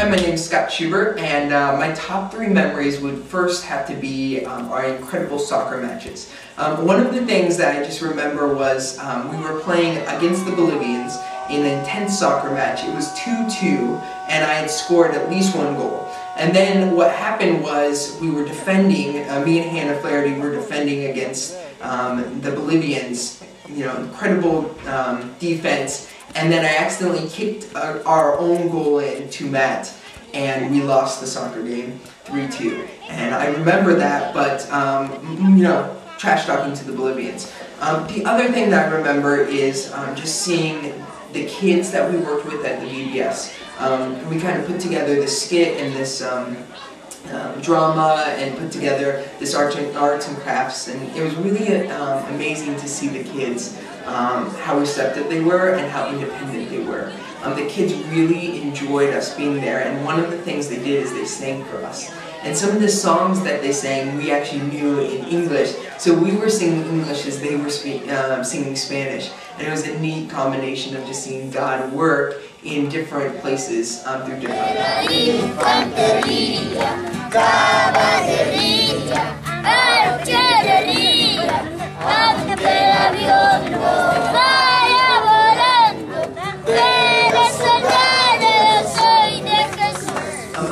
my name is Scott Schubert, and my top 3 memories would first have to be our incredible soccer matches. One of the things that I just remember was we were playing against the Bolivians in an intense soccer match. It was 2-2, and I had scored at least 1 goal. And then what happened was we were defending, me and Hannah Flaherty were defending against the Bolivians, incredible defense. And then I accidentally kicked our own goal into Matt, and we lost the soccer game 3-2. And I remember that, but trash talking to the Bolivians. The other thing that I remember is just seeing the kids that we worked with at the BBS. We kind of put together this skit and this drama and put together this arts and crafts, and it was really amazing to see the kids, how receptive they were and how independent they were. The kids really enjoyed us being there, and one of the things they did is they sang for us. And some of the songs that they sang we actually knew in English, so we were singing English as they were singing Spanish. And it was a neat combination of just seeing God work in different places through different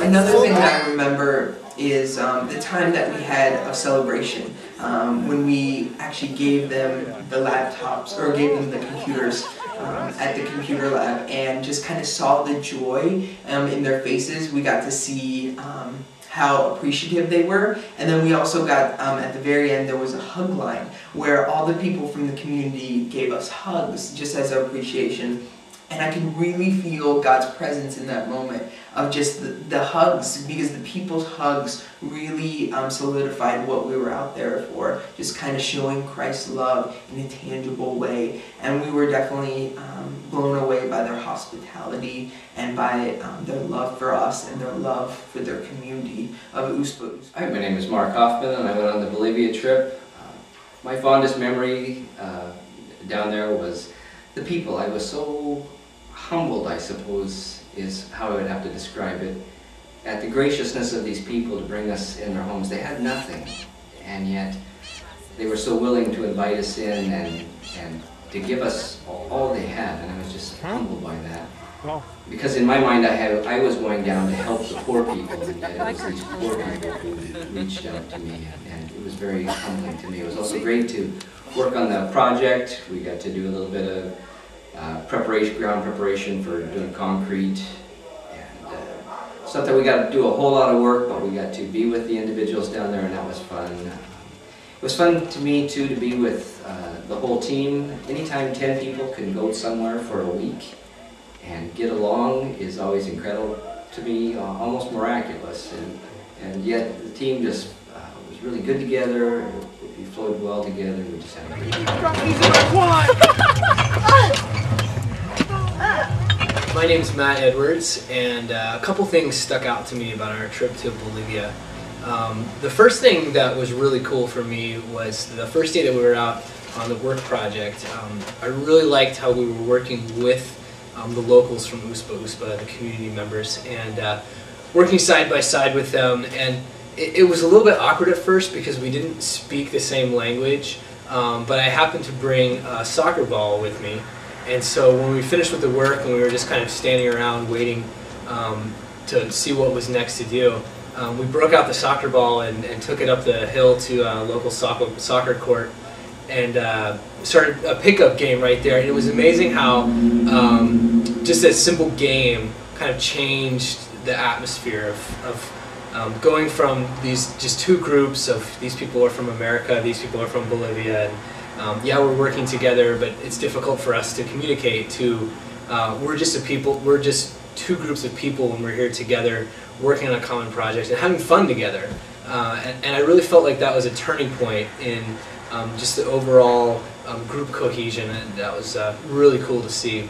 Another thing that I remember is the time that we had a celebration when we actually gave them the laptops, or gave them the computers at the computer lab, and just kind of saw the joy in their faces. We got to see how appreciative they were, and then we also got, at the very end, there was a hug line where all the people from the community gave us hugs just as our appreciation. And I could really feel God's presence in that moment of just the hugs, because the people's hugs really solidified what we were out there for, just kind of showing Christ's love in a tangible way. And we were definitely blown away by their hospitality and by their love for us and their love for their community of Uspa Uspa. Hi, my name is Mark Hoffman, and I went on the Bolivia trip. My fondest memory down there was the people. I was so humbled, I suppose, is how I would have to describe it, at the graciousness of these people to bring us in their homes. They had nothing, and yet they were so willing to invite us in and to give us all they had, and I was just humbled by that. Because in my mind I was going down to help the poor people, and yet it was these poor people who reached out to me, and it was very humbling to me. It was also great to work on the project. We got to do a little bit of ground preparation for doing concrete, and it's not that we got to do a whole lot of work, but we got to be with the individuals down there, and that was fun. It was fun to me too to be with the whole team. Anytime 10 people can go somewhere for a week and get along is always incredible to me, almost miraculous, and yet the team just was really good together. We flowed well together. We just had a great time. My name's Matt Edwards, and a couple things stuck out to me about our trip to Bolivia. The first thing that was really cool for me was the first day that we were out on the work project. I really liked how we were working with the locals from Uspa Uspa, the community members, and working side by side with them. And it was a little bit awkward at first because we didn't speak the same language, but I happened to bring a soccer ball with me. And so when we finished with the work and we were just kind of standing around waiting to see what was next to do, we broke out the soccer ball and took it up the hill to a local soccer court and started a pickup game right there. And it was amazing how just that simple game kind of changed the atmosphere of going from these just 2 groups of these people are from America, these people are from Bolivia, and yeah, we're working together, but it's difficult for us to communicate to, we're just 2 groups of people when we're here together working on a common project and having fun together. And I really felt like that was a turning point in just the overall group cohesion, and that was really cool to see.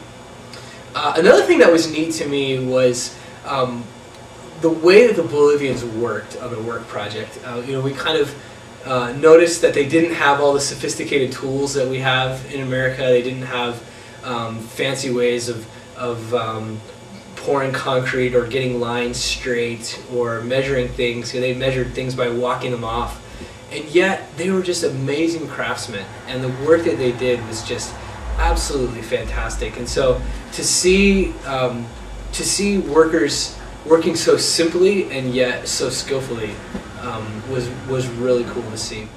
Another thing that was neat to me was the way that the Bolivians worked on the work project. We kind of noticed that they didn't have all the sophisticated tools that we have in America. They didn't have fancy ways of pouring concrete or getting lines straight or measuring things. They measured things by walking them off. And yet they were just amazing craftsmen, and the work that they did was just absolutely fantastic. And so to see workers working so simply and yet so skillfully was really cool to see.